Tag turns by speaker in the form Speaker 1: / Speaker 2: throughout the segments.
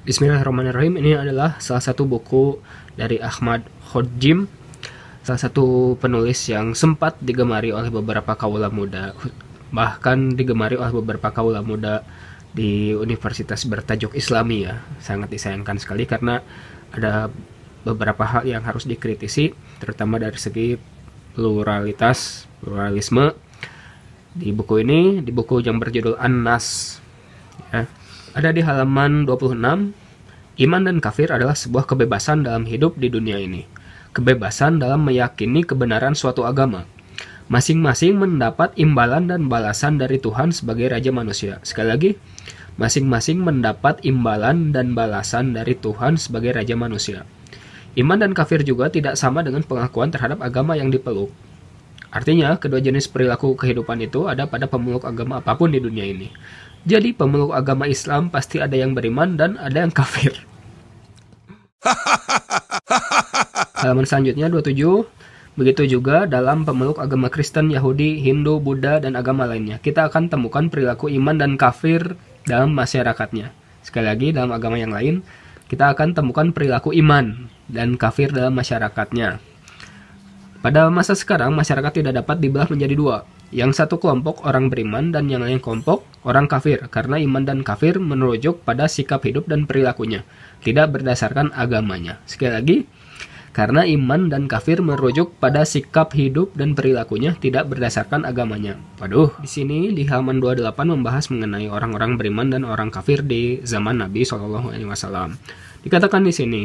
Speaker 1: Bismillahirrahmanirrahim. Ini adalah salah satu buku dari Ahmad Khodjim, salah satu penulis yang sempat digemari oleh beberapa kaula muda, bahkan digemari oleh beberapa kaula muda di universitas bertajuk Islami ya. Sangat disayangkan sekali karena ada beberapa hal yang harus dikritisi, terutama dari segi pluralisme. Di buku ini, di buku yang berjudul An-Nas ya, ada di halaman 26, iman dan kafir adalah sebuah kebebasan dalam hidup di dunia ini. Kebebasan dalam meyakini kebenaran suatu agama. Masing-masing mendapat imbalan dan balasan dari Tuhan sebagai Raja manusia. Sekali lagi, masing-masing mendapat imbalan dan balasan dari Tuhan sebagai Raja manusia. Iman dan kafir juga tidak sama dengan pengakuan terhadap agama yang dipeluk. Artinya, kedua jenis perilaku kehidupan itu ada pada pemeluk agama apapun di dunia ini. Jadi, pemeluk agama Islam pasti ada yang beriman dan ada yang kafir. Halaman selanjutnya 27. Begitu juga dalam pemeluk agama Kristen, Yahudi, Hindu, Buddha, dan agama lainnya. Kita akan temukan perilaku iman dan kafir dalam masyarakatnya. Sekali lagi, dalam agama yang lain, kita akan temukan perilaku iman dan kafir dalam masyarakatnya. Pada masa sekarang, masyarakat tidak dapat dibelah menjadi dua. Yang satu kelompok orang beriman dan yang lain kelompok orang kafir, karena iman dan kafir merujuk pada sikap hidup dan perilakunya, tidak berdasarkan agamanya. Sekali lagi, karena iman dan kafir merujuk pada sikap hidup dan perilakunya, tidak berdasarkan agamanya. Waduh, di sini di halaman 28 membahas mengenai orang-orang beriman dan orang kafir di zaman Nabi SAW. Dikatakan di sini,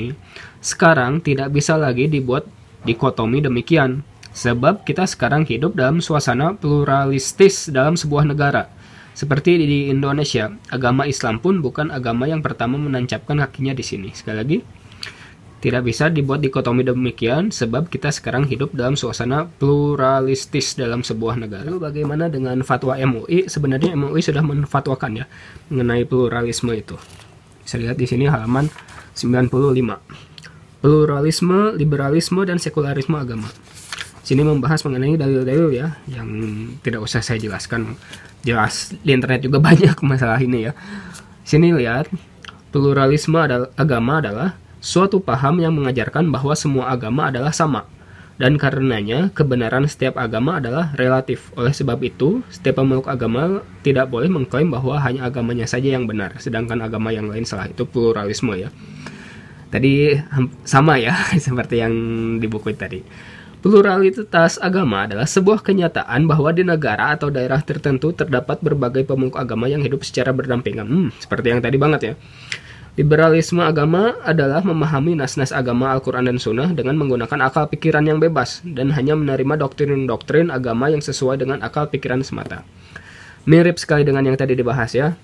Speaker 1: sekarang tidak bisa lagi dibuat dikotomi demikian, sebab kita sekarang hidup dalam suasana pluralistis dalam sebuah negara. Seperti di Indonesia, agama Islam pun bukan agama yang pertama menancapkan kakinya di sini. Sekali lagi, tidak bisa dibuat dikotomi demikian, sebab kita sekarang hidup dalam suasana pluralistis dalam sebuah negara. Lalu bagaimana dengan fatwa MUI? Sebenarnya MUI sudah menfatwakan ya mengenai pluralisme itu. Bisa lihat di sini halaman 95. Pluralisme, liberalisme, dan sekularisme agama. Sini membahas mengenai dalil-dalil ya, yang tidak usah saya jelaskan. Jelas di internet juga banyak masalah ini ya. Sini lihat, pluralisme agama adalah suatu paham yang mengajarkan bahwa semua agama adalah sama. Dan karenanya, kebenaran setiap agama adalah relatif. Oleh sebab itu, setiap pemeluk agama tidak boleh mengklaim bahwa hanya agamanya saja yang benar, sedangkan agama yang lain salah. Itu pluralisme ya. Tadi sama ya, seperti yang di buku tadi. Pluralitas agama adalah sebuah kenyataan bahwa di negara atau daerah tertentu terdapat berbagai pemeluk agama yang hidup secara berdampingan. Seperti yang tadi banget ya. Liberalisme agama adalah memahami nas-nas agama Al-Quran dan Sunnah dengan menggunakan akal pikiran yang bebas dan hanya menerima doktrin-doktrin agama yang sesuai dengan akal pikiran semata. Mirip sekali dengan yang tadi dibahas ya.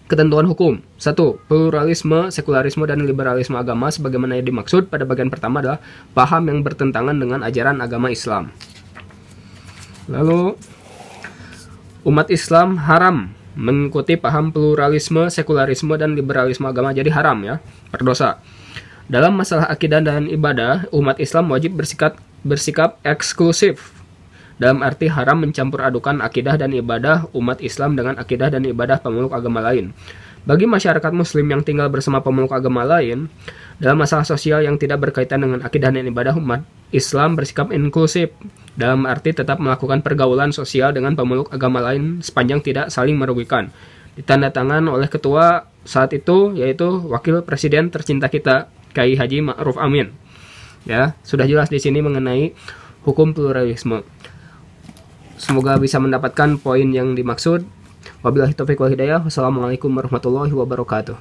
Speaker 1: Ketentuan hukum. 1. Pluralisme, sekularisme, dan liberalisme agama sebagaimana yang dimaksud pada bagian pertama adalah paham yang bertentangan dengan ajaran agama Islam. Lalu, umat Islam haram mengikuti paham pluralisme, sekularisme, dan liberalisme agama, jadi haram ya, berdosa. Dalam masalah akidah dan ibadah, umat Islam wajib bersikap eksklusif. Dalam arti haram mencampur adukan akidah dan ibadah umat Islam dengan akidah dan ibadah pemeluk agama lain. Bagi masyarakat muslim yang tinggal bersama pemeluk agama lain, dalam masalah sosial yang tidak berkaitan dengan akidah dan ibadah, umat Islam bersikap inklusif. Dalam arti tetap melakukan pergaulan sosial dengan pemeluk agama lain sepanjang tidak saling merugikan. Ditandatangan oleh ketua saat itu, yaitu Wakil Presiden tercinta kita, Kiai Haji Ma'ruf Amin. Ya, sudah jelas di sini mengenai hukum pluralisme. Semoga bisa mendapatkan poin yang dimaksud. Wabillahi taufiq wal hidayah. Wassalamualaikum warahmatullahi wabarakatuh.